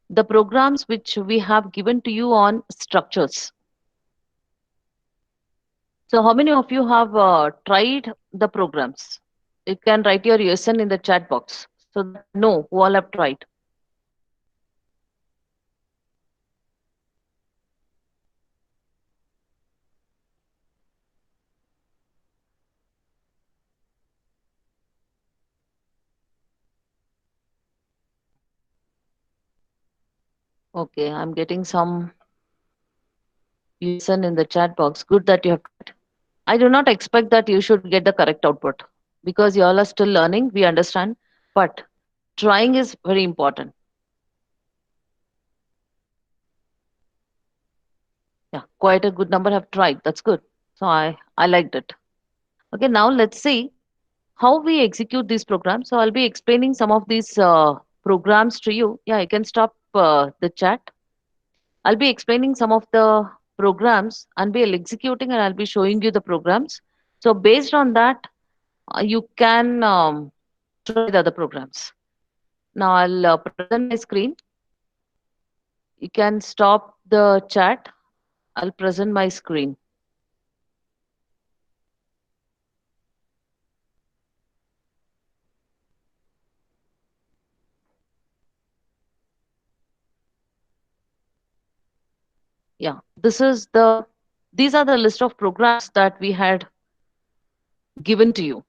the programs which we have given to you on structures. So, how many of you have tried the programs? You can write your USN in the chat box so that I know who all have tried. Okay, I'm getting some USN in the chat box. Good that you have tried. I do not expect that you should get the correct output because you all are still learning. We understand, but trying is very important. Yeah, quite a good number have tried. That's good. So I liked it. Okay, now let's see how we execute these programs. So I'll be explaining some of these programs to you. Yeah, you can stop the chat. I'll be explaining some of the programs and be executing, and I'll be showing you the programs. So based on that, you can try the other programs. Now I'll present my screen. You can stop the chat. I'll present my screen. Yeah, these are the list of programs that we had given to you.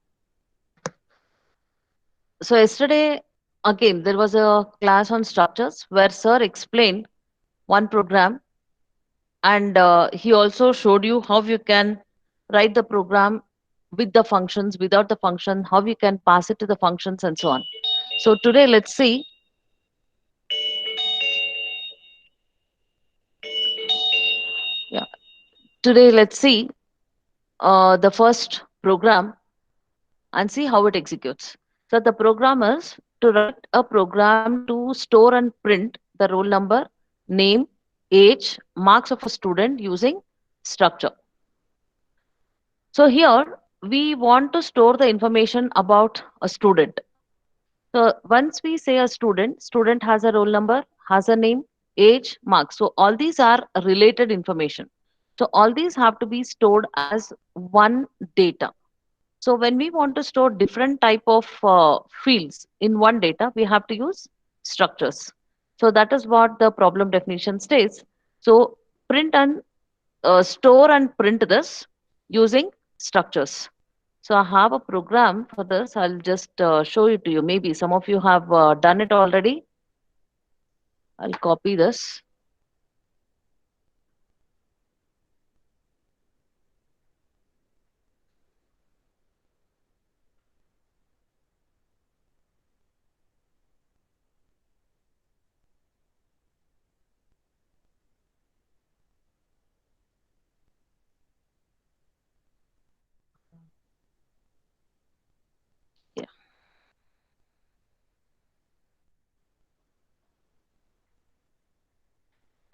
So yesterday, again, there was a class on structures where sir explained one program, and he also showed you how you can write the program with the functions, without the function, how you can pass it to the functions and so on. So today, let's see. Yeah, today let's see the first program and see how it executes. So the program is to write a program to store and print the roll number, name, age, marks of a student using structure. So here we want to store the information about a student. So once we say a student, student has a roll number, has a name, age, marks. So all these are related information. So all these have to be stored as one data. So when we want to store different type of fields in one data, we have to use structures. So that is what the problem definition states. So print and store and print this using structures. So I have a program for this. I'll just show it to you. Maybe some of you have done it already. I'll copy this.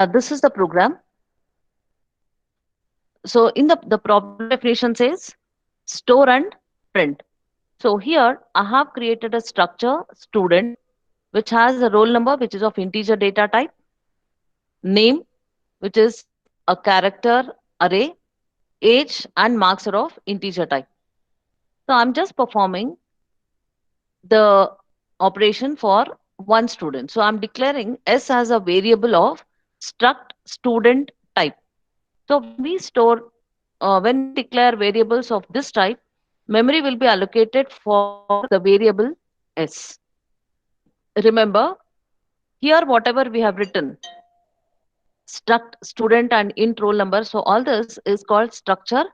Yeah. This is the program. So in the problem definition says store and print. So here I have created a structure student which has a roll number which is of integer data type, name which is a character array, age and marks are of integer type. So I'm just performing the operation for one student. So I'm declaring S as a variable of struct student type. So when we declare variables of this type, memory will be allocated for the variable S. Remember, here whatever we have written, struct student and int roll number, so all this is called structure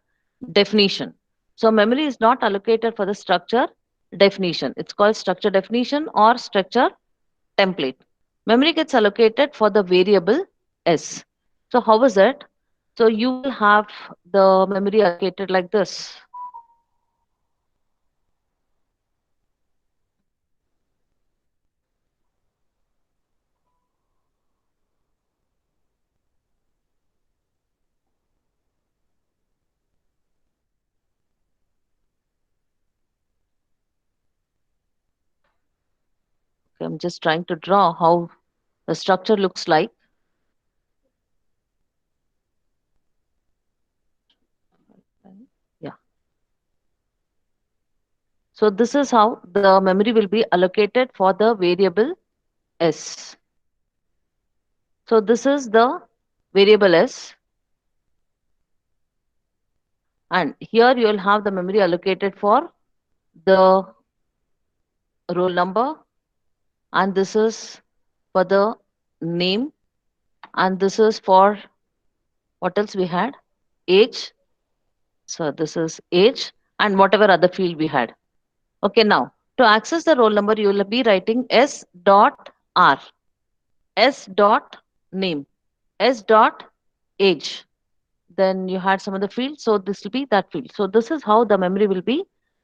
definition. So memory is not allocated for the structure definition. It's called structure definition or structure template. Memory gets allocated for the variable S. So how is it? So you will have the memory allocated like this. Okay, I'm just trying to draw how The structure looks like, yeah. So this is how the memory will be allocated for the variable s. So this is the variable s, and here you will have the memory allocated for the roll number, and this is for the name, and this is for what else we had? Age. So this is age and whatever other field we had. Okay, now to access the roll number, you will be writing s dot r, s dot name, s dot age. Then you had some other field, so this will be that field. So this is how the memory will be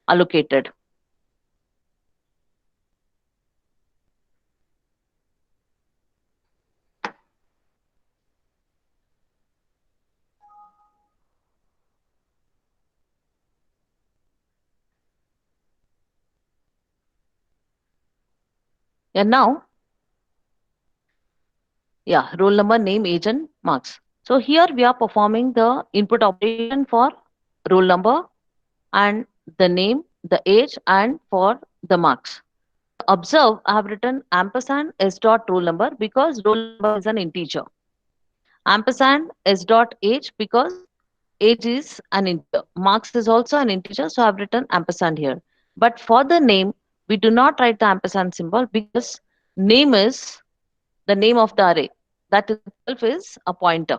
allocated. And now, yeah, roll number, name, age, and marks. So here we are performing the input operation for roll number and the name, the age, and for the marks. Observe, I have written ampersand s dot roll number because roll number is an integer. Ampersand s dot age because age is an integer. Marks is also an integer, so I have written ampersand here. But for the name, we do not write the ampersand symbol because name is the name of the array. That itself is a pointer.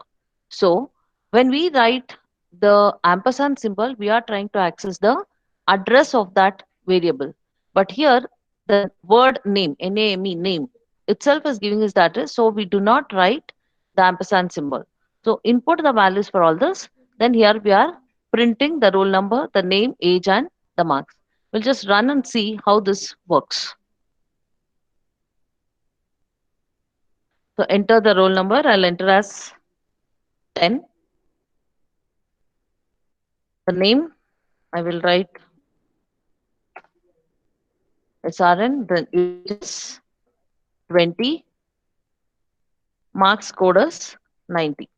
So when we write the ampersand symbol, we are trying to access the address of that variable. But here, the word name, N-A-M-E, name, itself is giving us the address. So we do not write the ampersand symbol. So input the values for all this. Then here we are printing the roll number, the name, age, and the marks. We'll just run and see how this works. So enter the roll number. I'll enter as 10. The name, I will write SRN, the age is 20, marks code is 90.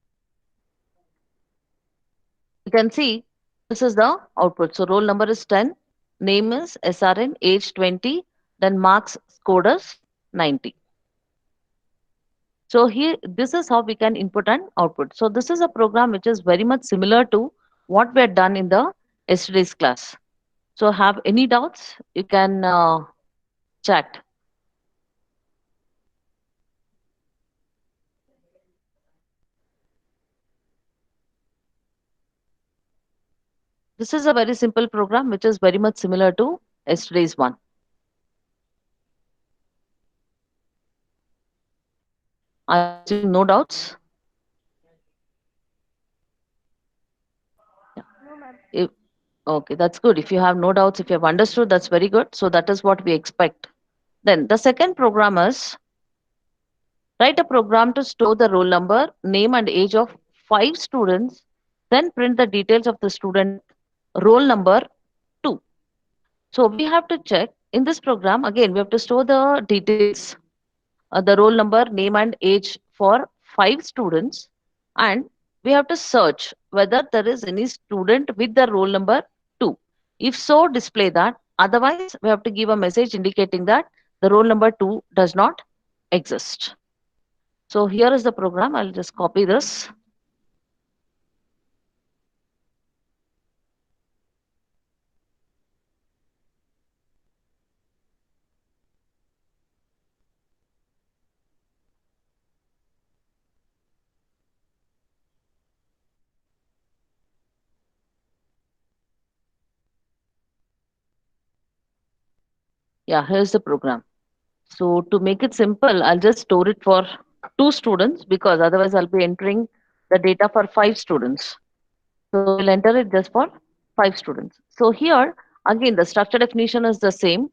You can see this is the output. So roll number is 10, name is SRN, age 20, then marks code is 90. So here, this is how we can input and output. So this is a program which is very much similar to what we had done in the yesterday's class. So have any doubts, you can chat. This is a very simple program which is very much similar to yesterday's one. I'm assuming no doubts. Yeah. If, okay, that's good. If you have no doubts, if you have understood, that's very good. So that is what we expect. Then the second program is write a program to store the roll number, name, and age of 5 students, then print the details of the student roll number 2. So we have to check in this program again, we have to store the details, the roll number, name, and age for 5 students, and we have to search whether there is any student with the roll number 2. If so, display that. Otherwise, we have to give a message indicating that the roll number 2 does not exist. So here is the program. I'll just copy this. Yeah, here's the program. So to make it simple, I'll just store it for 2 students because otherwise I'll be entering the data for 5 students. So we'll enter it just for 5 students. So here, again, the structure definition is the same.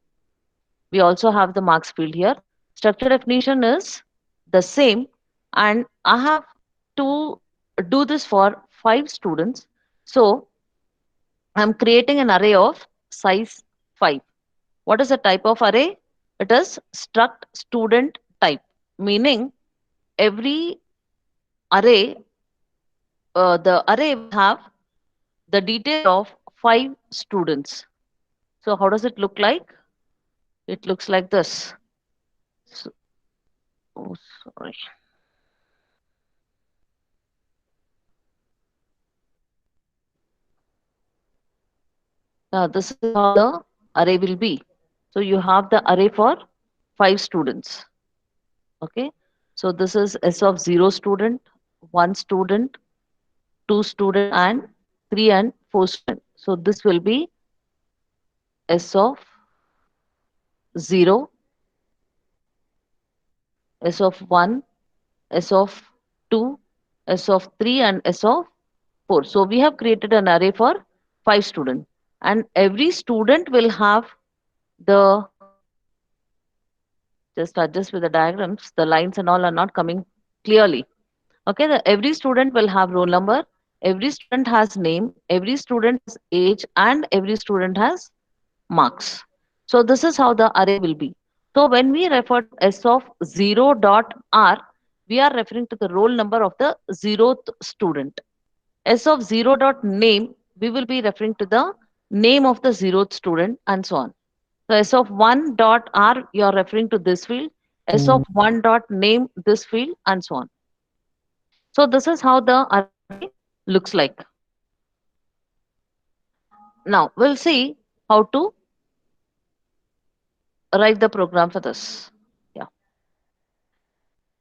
We also have the marks field here. Structure definition is the same. And I have to do this for 5 students. So I'm creating an array of size 5. What is the type of array? It is struct student type, meaning every array, the array will have the detail of 5 students. So how does it look like? It looks like this. So, oh, sorry. This is how the array will be. So you have the array for 5 students. Okay. So this is S of 0 student, 1 student, 2 student, and 3 and 4 student. So this will be S of 0, S of 1, S of 2, S of 3, and S of 4. So we have created an array for 5 students. And every student will have the, just adjust with the diagrams, the lines and all are not coming clearly. Okay, every student will have roll number, every student has name, every student has age, and every student has marks. So this is how the array will be. So when we refer to S of 0 dot R, we are referring to the roll number of the 0th student. S of 0 dot name, we will be referring to the name of the 0th student, and so on. So S of 1 dot R, you are referring to this field. S of 1 dot name, this field, and so on. So this is how the array looks like. Now we'll see how to write the program for this. Yeah.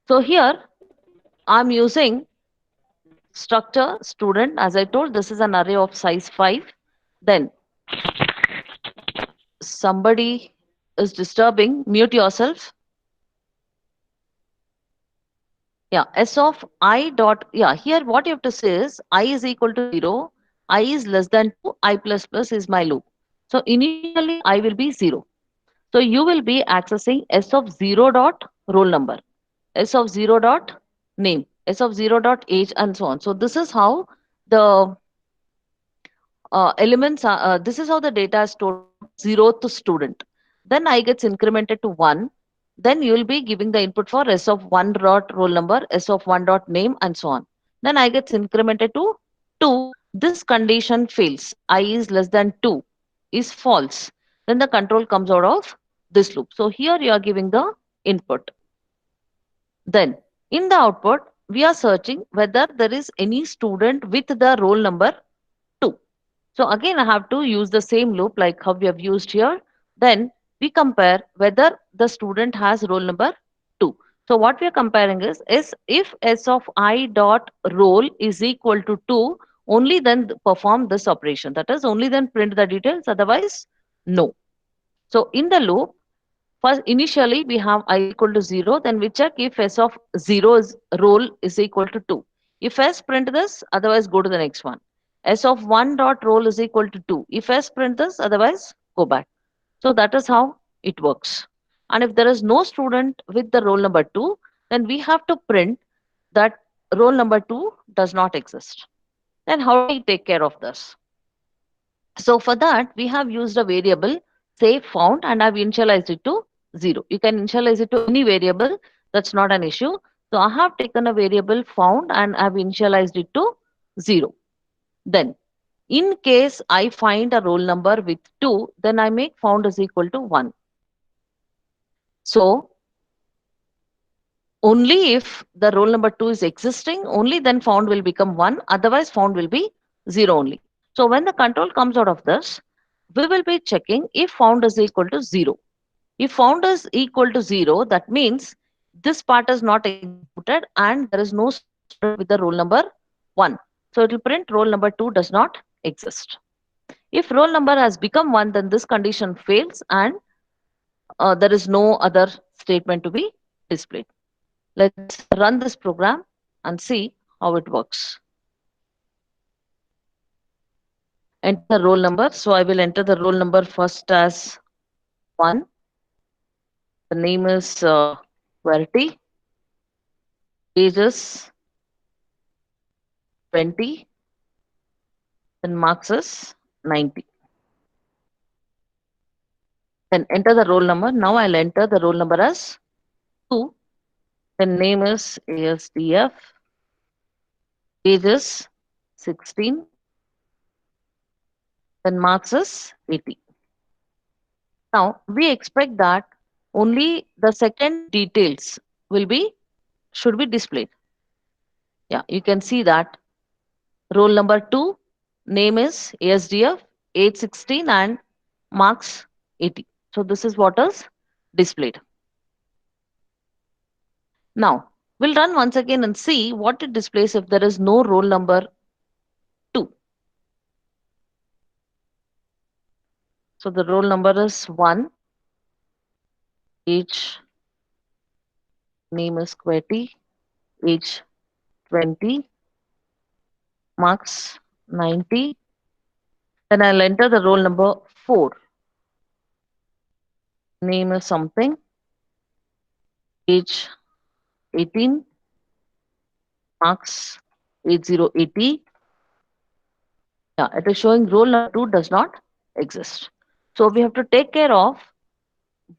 So here I'm using structure student. As I told, this is an array of size 5. Then somebody is disturbing. Mute yourself. Yeah. S of I dot. Yeah. Here what you have to say is I is equal to 0. I is less than 2. I plus plus is my loop. So initially I will be 0. So you will be accessing S of 0 dot roll number, S of 0 dot name, S of 0 dot age, and so on. So this is how the elements are, this is how the data is stored for 0th student. Then I gets incremented to 1. Then you will be giving the input for S of 1 dot roll number, S of 1 dot name, and so on. Then I gets incremented to 2. This condition fails. I is less than 2 is false. Then the control comes out of this loop. So here you are giving the input. Then in the output, we are searching whether there is any student with the roll number 2. So again, I have to use the same loop like how we have used here. Then we compare whether the student has roll number 2. So what we are comparing is if S of I dot roll is equal to 2, only then perform this operation. That is, only then print the details, otherwise, no. So in the loop, first, initially we have I equal to 0, then we check if S of 0 is roll is equal to 2. If S print this, otherwise go to the next one. S of 1 dot roll is equal to 2. If S print this, otherwise go back. So that is how it works. And if there is no student with the roll number 2, then we have to print that roll number 2 does not exist. Then how do we take care of this? So for that, we have used a variable, say found, and I've initialized it to 0. You can initialize it to any variable. That's not an issue. So I have taken a variable found and I've initialized it to 0. Then in case I find a roll number with 2, then I make found is equal to 1. So only if the roll number 2 is existing, only then found will become 1. Otherwise, found will be 0 only. So when the control comes out of this, we will be checking if found is equal to 0. If found is equal to 0, that means this part is not executed and there is no student with the roll number 1. So it will print roll number 2 does not exist. If roll number has become 1, then this condition fails and there is no other statement to be displayed. Let's run this program and see how it works. Enter the roll number. So I will enter the roll number first as 1. The name is Verity. Age is 20. Then marks is 90. Then enter the roll number. Now I'll enter the roll number as 2. Then name is ASDF, age is 16, then marks is 80. Now we expect that only the second details will be should be displayed. Yeah, you can see that roll number 2, name is ASDF, age 16 and marks 80. So this is what is displayed. Now we'll run once again and see what it displays if there is no roll number 2. So the roll number is 1, age, name is Quetty, age 20, marks 90. Then I'll enter the roll number 4, name is something, age 18, marks 8080. Yeah, it is showing roll number 2 does not exist. So we have to take care of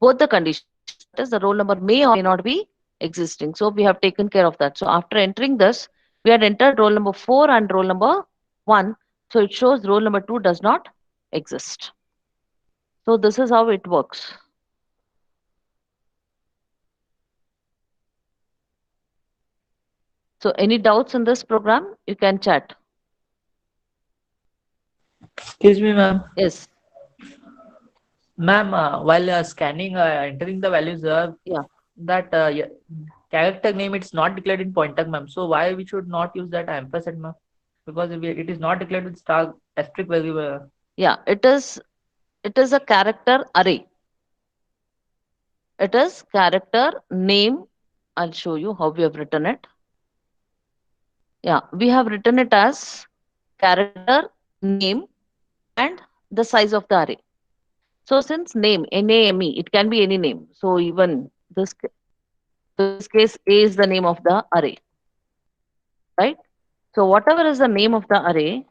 both the conditions. That is, the roll number may or may not be existing. So we have taken care of that. So after entering this, we had entered roll number 4 and roll number 1. So it shows roll number 2 does not exist. So this is how it works. So any doubts in this program, you can chat. Excuse me, ma'am. Yes. Ma'am, while scanning, entering the values, Yeah. that character name it's not declared in pointer, ma'am. So why we should not use that ampersand, ma'am? Because it is not declared with star asterisk value. Yeah. It is a character array. It is character name. I'll show you how we have written it. Yeah, we have written it as character name and the size of the array. So since name, NAME, it can be any name. So even this, so in this case, A is the name of the array, right? So whatever is the name of the array,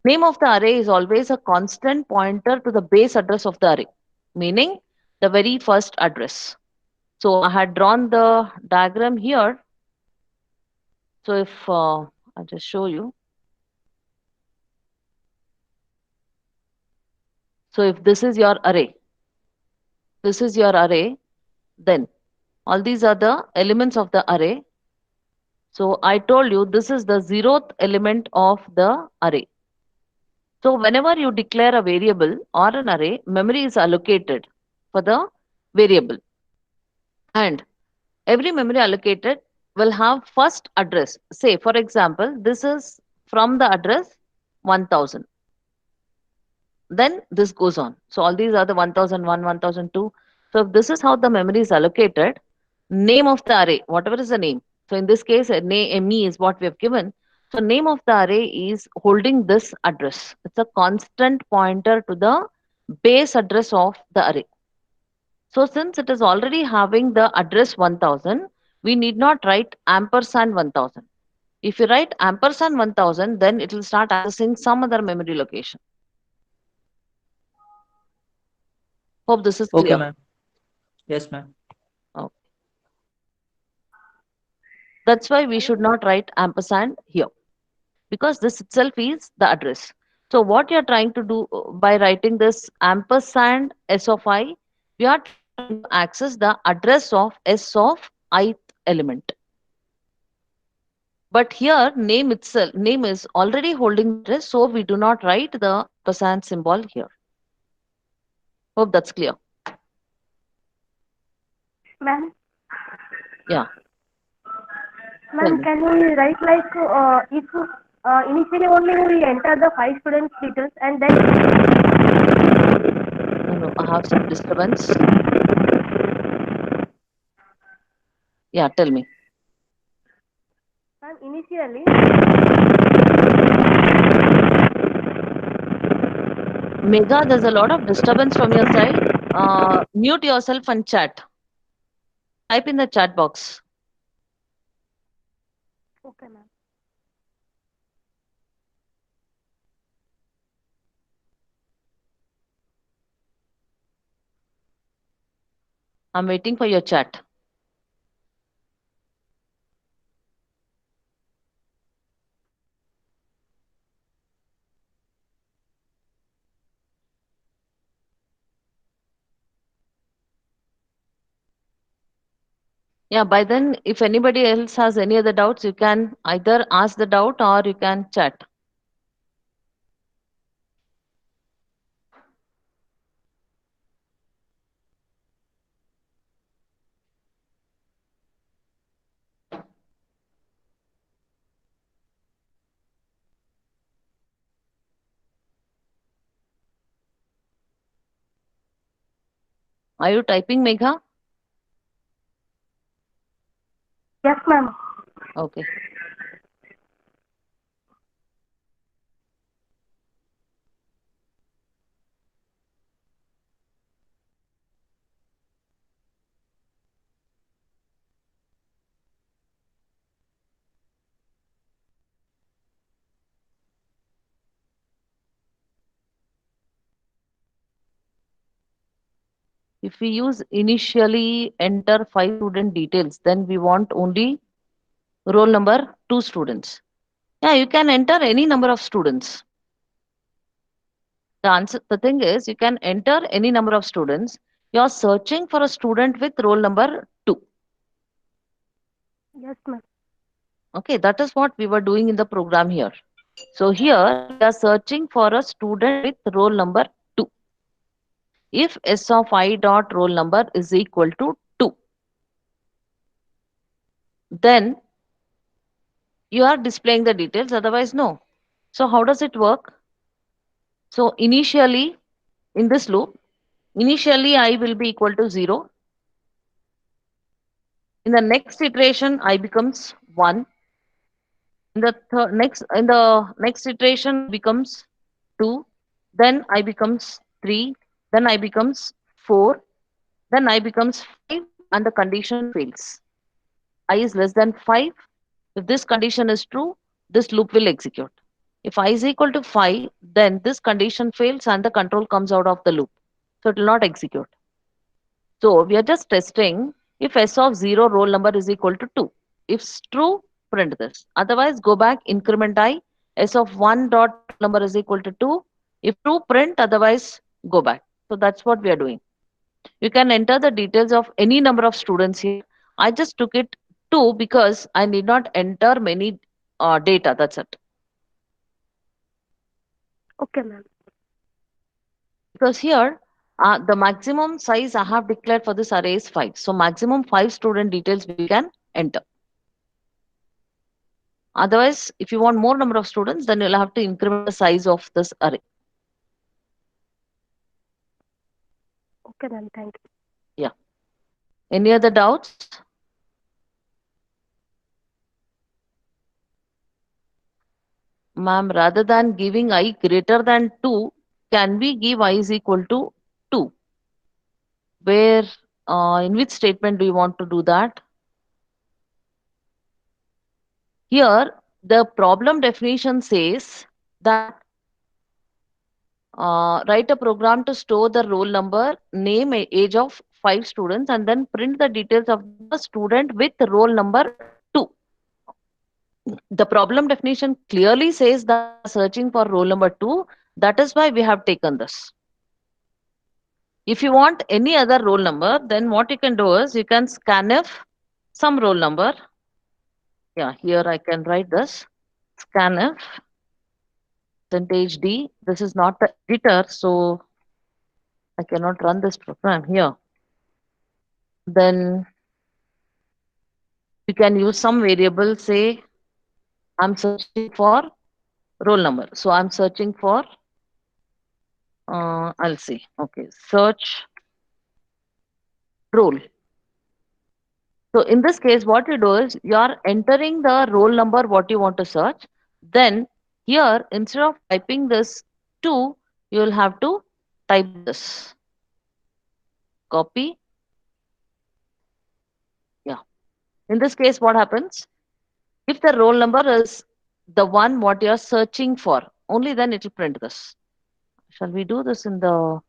name of the array is always a constant pointer to the base address of the array, meaning the very first address. So I had drawn the diagram here. So if I'll just show you. So if this is your array, this is your array, then all these are the elements of the array. So I told you this is the zeroth element of the array. So whenever you declare a variable or an array, memory is allocated for the variable. And every memory allocated will have first address. Say, for example, this is from the address 1000. Then this goes on. So all these are the 1001, 1002. So if this is how the memory is allocated, name of the array, whatever is the name. So in this case, name me is what we have given. So name of the array is holding this address. It's a constant pointer to the base address of the array. So since it is already having the address 1000, we need not write ampersand 1000. If you write ampersand 1000, then it will start accessing some other memory location. Hope this is Okay, clear. ma'am. Yes, ma'am. Oh. That's why we should not write ampersand here because this itself is the address. So what you're trying to do by writing this ampersand s of I, we are trying to access the address of s of ith element. But here name is already holding the address, so we do not write the ampersand symbol here. Hope that's clear. Ma'am, Yeah, tell ma'am, me. can we write like if initially only we enter the 5 students details and then No, no, I have some disturbance. Yeah, tell me. ma'am initially Mega, there's a lot of disturbance from your side. Mute yourself and chat. Type in the chat box. okay ma'am. I'm waiting for your chat. Yeah, by then, if anybody else has any other doubts, you can either ask the doubt or you can chat. Are you typing, Megha? Yes, ma'am. Okay. If we use initially enter 5 student details, then we want only roll number 2 students. Yeah, you can enter any number of students. The thing is, you can enter any number of students. You're searching for a student with roll number 2. Yes, ma'am. Okay, that is what we were doing in the program here. So here we are searching for a student with roll number 2. If S of I dot roll number is equal to 2, then you are displaying the details, otherwise no. So how does it work? So initially in this loop, initially I will be equal to 0. In the next iteration, I becomes 1. In the next iteration, I becomes 2. Then I becomes 3. Then I becomes 4. Then I becomes 5, and the condition fails. I is less than 5. If this condition is true, this loop will execute. If I is equal to 5, then this condition fails and the control comes out of the loop. So it will not execute. So we are just testing if S of 0 roll number is equal to 2. If it's true, print this. Otherwise, go back, increment I, S of 1 dot roll number is equal to 2. If true, print, otherwise, go back. So that's what we are doing. You can enter the details of any number of students here. I just took it 2 because I need not enter many data. That's it. Okay, ma'am. Because here, the maximum size I have declared for this array is 5. So maximum 5 student details we can enter. Otherwise, if you want more number of students, then you'll have to increment the size of this array. Okay, ma'am. Thank you. Yeah. Any other doubts? Ma'am, rather than giving I greater than 2, can we give I is equal to 2? Where, in which statement do you want to do that? Here, the problem definition says that write a program to store the roll number, name, age of 5 students, and then print the details of the student with roll number 2. The problem definition clearly says that we are searching for roll number 2. That is why we have taken this. If you want any other roll number, then what you can do is you can scanf some roll number. Yeah, here I can write this. Scanf percentage %D. This is not the editor, so I cannot run this program here. Then you can use some variable, say I'm searching for roll number. So I'm searching for, I'll see, okay, search roll. So in this case, what you do is you are entering the roll number what you want to search. Then here, instead of typing this 2, you will have to type this. Copy. Yeah. In this case, what happens? If the roll number is the one what you are searching for, only then it will print this. Shall we do this in the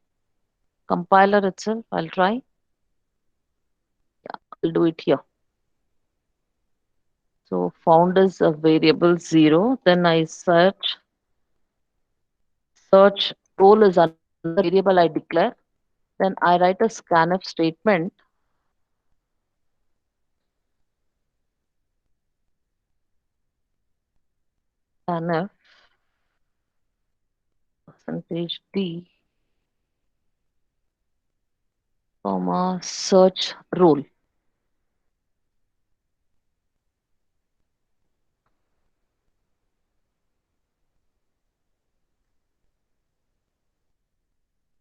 compiler itself? I'll try. Yeah, I'll do it here. So found is a variable 0. Then I search role is another variable I declare. Then I write a scanf statement. scanf percentage d comma search role.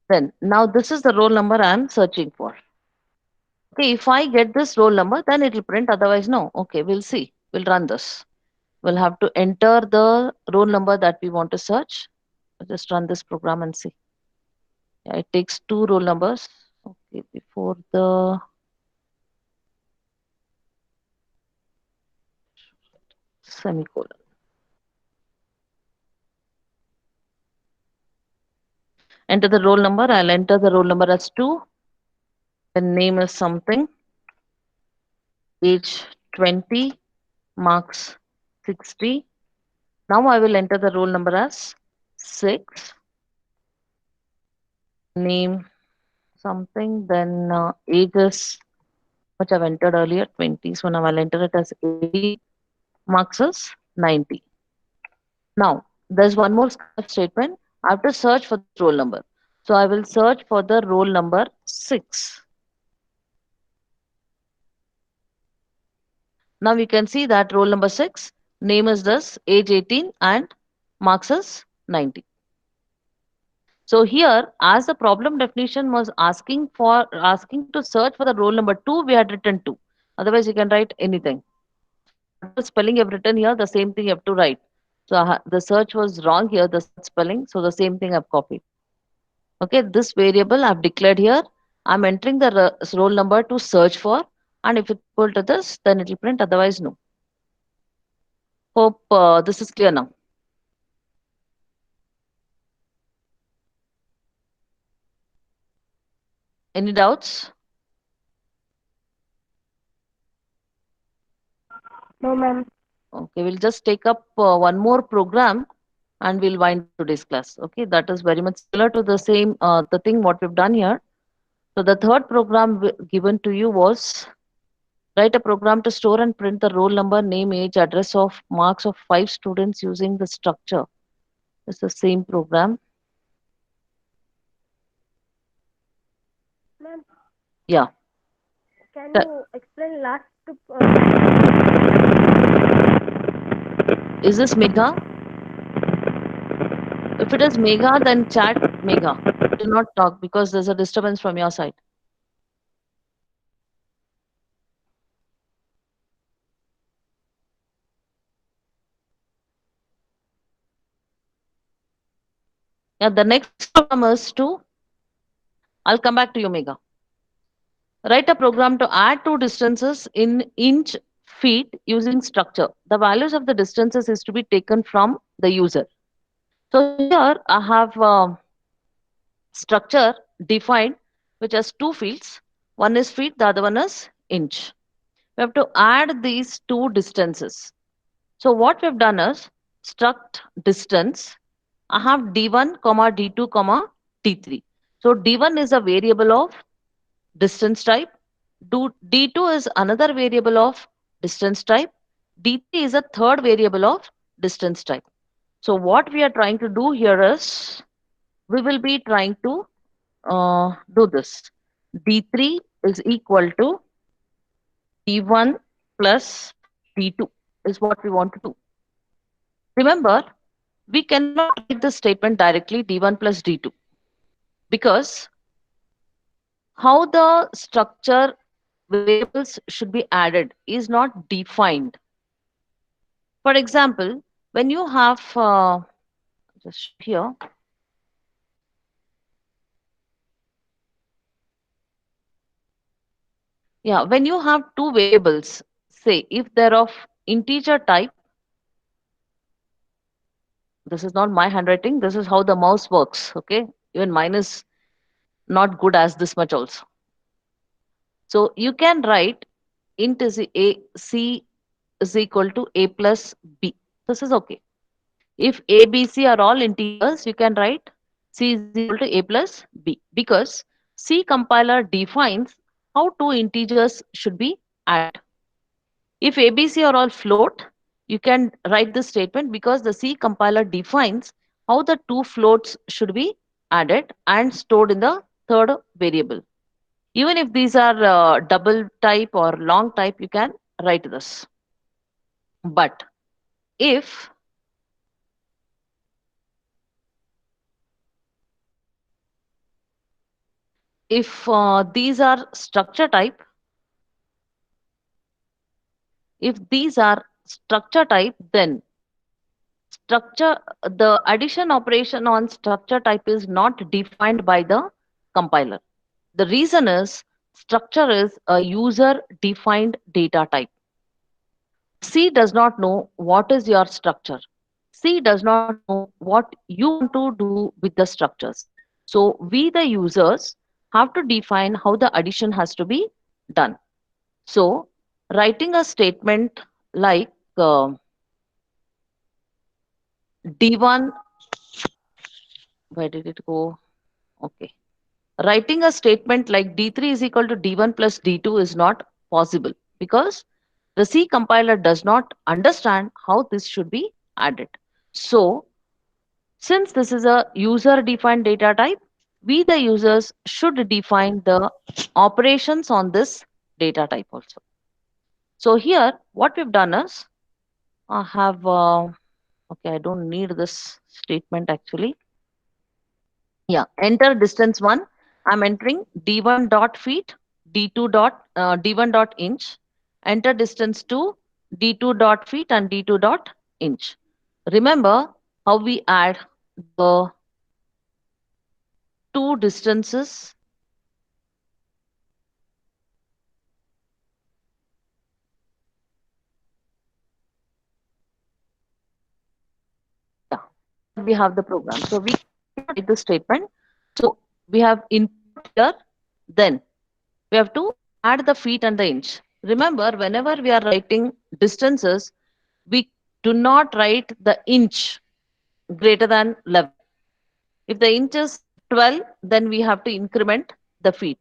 Then now this is the roll number I'm searching for. Okay, if I get this roll number, then it will print. Otherwise, no. Okay, we'll see. We'll run this. We'll have to enter the roll number that we want to search. Just run this program and see. Yeah, it takes two roll numbers. Okay, before the semicolon. Enter the roll number. I'll enter the roll number as 2. The name is something. Age 20. Marks 60. Now I will enter the roll number as 6. Name something. Then age is which I've entered earlier 20. So now I'll enter it as 80. Marks is 90. Now there's one more statement. I have to search for this roll number. So I will search for the roll number 6. Now we can see that roll number 6, name is this, age 18 and marks is 90. So here, as the problem definition was asking to search for the roll number 2, we had written 2. Otherwise, you can write anything. So whatever spelling you have written here, the same thing you have to write. So the search was wrong here, the spelling. So the same thing I've copied. Okay, this variable I've declared here. I'm entering the roll number to search for. And if it's equal to this, then it will print. Otherwise, no. Hope this is clear now. Any doubts? No, ma'am. Okay, we'll just take up one more program and we'll wind up today's class. Okay, that is very much similar to the same the thing what we've done here. So the third program given to you was write a program to store and print the roll number, name, age, address of marks of 5 students using the structure. It's the same program. Ma'am, Yeah. can Th- you explain last Is this Megha? If it is Megha, then chat Megha. Do not talk because there's a disturbance from your side. Yeah, the next program is to, I'll come back to you, Megha. Write a program to add two distances in inch feet using structure. The values of the distances is to be taken from the user. So here I have structure defined which has two fields. One is feet, the other one is inch. We have to add these two distances. So what we've done is struct distance. I have d1 comma d2 comma d3. So d1 is a variable of distance type. D2 is another variable of distance type. D3 is a third variable of distance type. So what we are trying to do here is we will be trying to do this. D3 is equal to D1 plus D2 is what we want to do. Remember, we cannot write this statement directly D1 plus D2 because how the structure variables should be added is not defined. For example, when you have just here, yeah, when you have two variables, say if they're of integer type, this is not my handwriting, this is how the mouse works. Okay, even mine is not good as this much also. So you can write int is a c is equal to a plus b. This is okay. If a, b, c are all integers, you can write c is equal to a plus b because C compiler defines how two integers should be added. If a, b, c are all float, you can write this statement because the C compiler defines how the two floats should be added and stored in the third variable. Even if these are double type or long type, you can write this. But if these are structure type, then structure the addition operation on structure type is not defined by the compiler. The reason is structure is a user defined data type. C does not know what is your structure. C does not know what you want to do with the structures. So we, the users, have to define how the addition has to be done. So writing a statement like D1, where did it go? Okay. Writing a statement like D3 is equal to D1 plus D2 is not possible because the C compiler does not understand how this should be added. So, since this is a user defined data type, we the users should define the operations on this data type also. So here what we've done is I have okay, I don't need this statement actually. Yeah, enter distance 1. I'm entering d1 dot feet, d1 dot inch. Enter distance 2, d2 dot feet and d2 dot inch. Remember how we add the two distances. Yeah, we have the program. So we write the statement. So we have input here, then we have to add the feet and the inch. Remember, whenever we are writing distances, we do not write the inch greater than 11. If the inch is 12, then we have to increment the feet.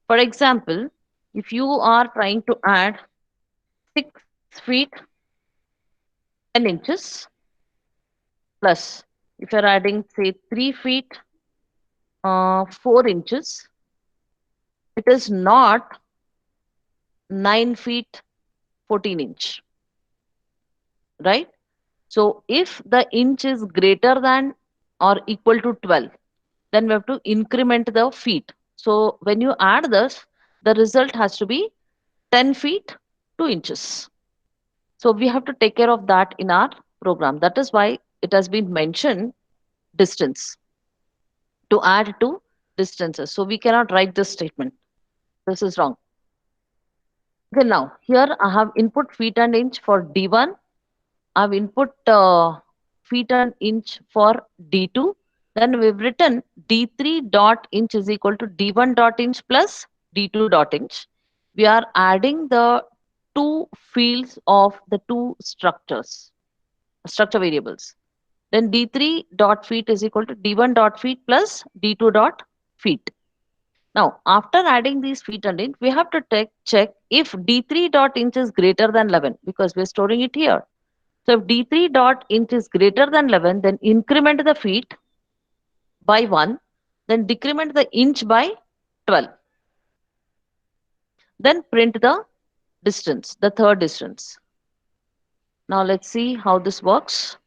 For example, if you are trying to add 6 feet 10 inches plus, if you're adding say 3 feet 4 inches, it is not 9 feet 14 inch, right? So if the inch is greater than or equal to 12, then we have to increment the feet. So when you add this, the result has to be 10 feet 2 inches. So we have to take care of that in our program. That is why it has been mentioned distance to add to distances. So we cannot write this statement. This is wrong. Okay, now here I have input feet and inch for D1. I've input feet and inch for D2. Then we've written D3 dot inch is equal to D1 dot inch plus D2 dot inch. We are adding the two fields of the two structure variables. Then D3 dot feet is equal to D1 dot feet plus D2 dot feet. Now, after adding these feet and inch, we have to check if D3 dot inch is greater than 11 because we're storing it here. So if D3 dot inch is greater than 11, then increment the feet by 1, then decrement the inch by 12. Then print the distance, the third distance. Now let's see how this works.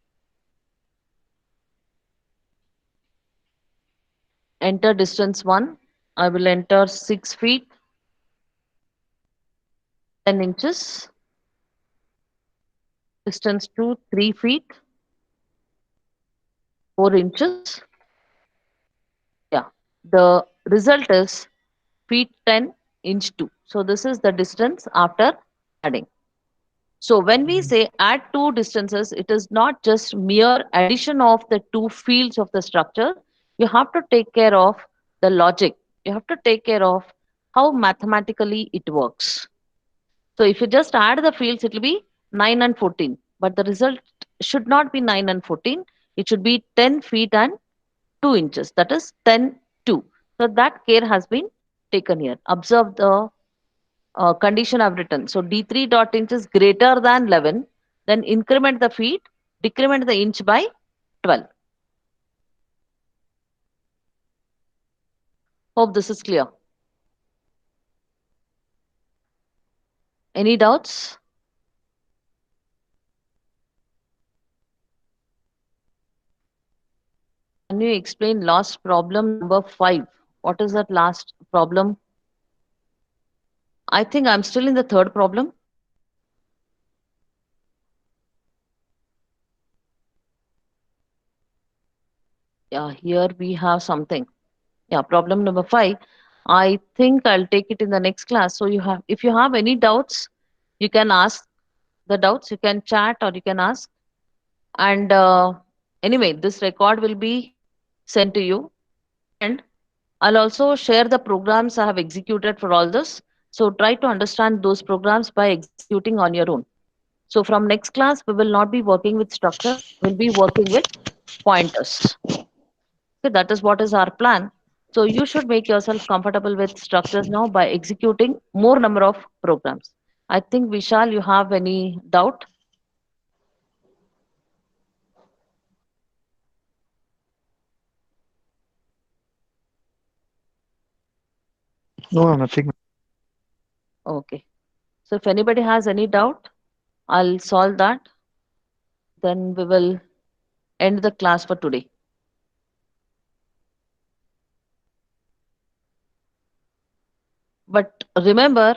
Enter distance 1. I will enter 6 feet 10 inches. Distance 2, 3 feet 4 inches. Yeah, the result is feet 10 inch 2. So this is the distance after adding. So when we say add two distances, it is not just mere addition of the two fields of the structure. You have to take care of the logic. You have to take care of how mathematically it works. So if you just add the fields, it will be 9 and 14. But the result should not be 9 and 14. It should be 10 feet and 2 inches. That is 10, 2. So that care has been taken here. Observe the condition I've written. So D3 dot inch is greater than 11. Then increment the feet, decrement the inch by 12. Hope this is clear. Any doubts? Can you explain last problem number 5? What is that last problem? I think I'm still in the third problem. Yeah, here we have something. Yeah, problem number 5. I think I'll take it in the next class. So you have, if you have any doubts, you can ask the doubts. You can chat or you can ask. And anyway, this record will be sent to you. And I'll also share the programs I have executed for all this. So try to understand those programs by executing on your own. So from next class, we will not be working with structure. We'll be working with pointers. So that is what is our plan. So you should make yourself comfortable with structures now by executing more number of programs. I think Vishal, you have any doubt? No, nothing. Okay. So if anybody has any doubt, I'll solve that. Then we will end the class for today. But remember,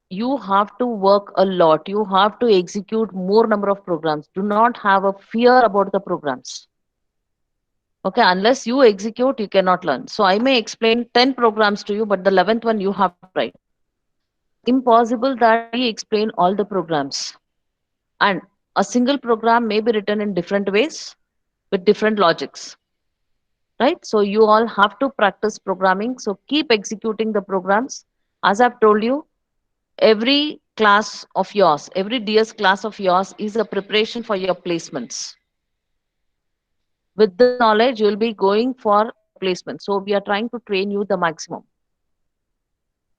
you have to work a lot. You have to execute more number of programs. Do not have a fear about the programs. Okay, unless you execute, you cannot learn. So I may explain 10 programs to you, but the 11th one you have to write. It's impossible that we explain all the programs. And a single program may be written in different ways with different logics. Right? So you all have to practice programming. So keep executing the programs. As I've told you, every class of yours, every DS class of yours is a preparation for your placements. With this knowledge, you'll be going for your placement. So we are trying to train you the maximum.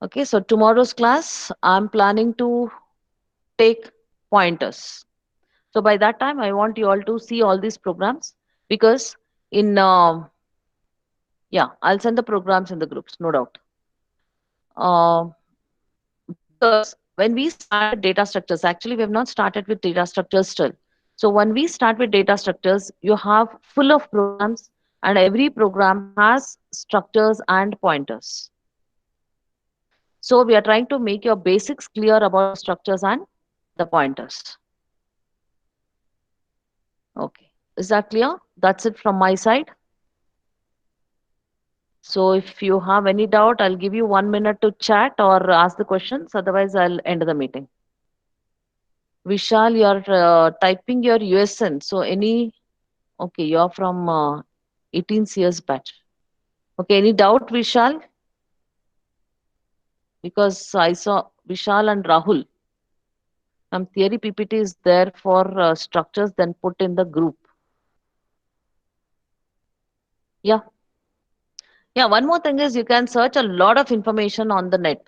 Okay, so tomorrow's class, I'm planning to take pointers. So by that time, I want you all to see all these programs because in, yeah, I'll send the programs in the groups, no doubt. Because when we start with data structures, actually, we have not started with data structures still. So when we start with data structures, you have full of programs, and every program has structures and pointers. So we are trying to make your basics clear about the structures and the pointers. Okay, is that clear? That's it from my side. So if you have any doubt, I'll give you 1 minute to chat or ask the questions. Otherwise, I'll end the meeting. Vishal, you're typing your USN. So any, okay, you're from 18 CS batch. Okay, any doubt, Vishal? Because I saw Vishal and Rahul. Theory PPT is there for structures, then put in the group. Yeah. Yeah, one more thing is you can search a lot of information on the net.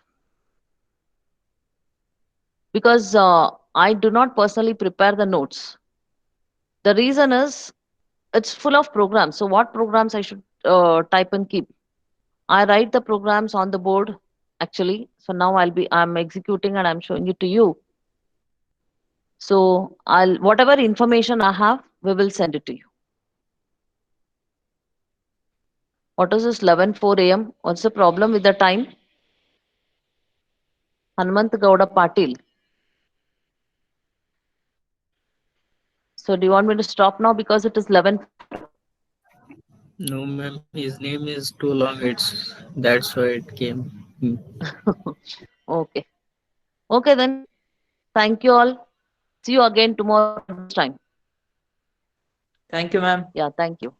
Because I do not personally prepare the notes. The reason is it's full of programs. So what programs I should type and keep? I write the programs on the board actually. So now I'm executing and I'm showing it to you. So I'll whatever information I have, we will send it to you. What is this 11:04 a.m.? What's the problem with the time? Hanmant Gowda Patil. So do you want me to stop now because it is 11? No, ma'am. His name is too long. That's why it came. Okay. Okay then. Thank you all. See you again tomorrow at this time. Thank you, ma'am. Yeah, thank you.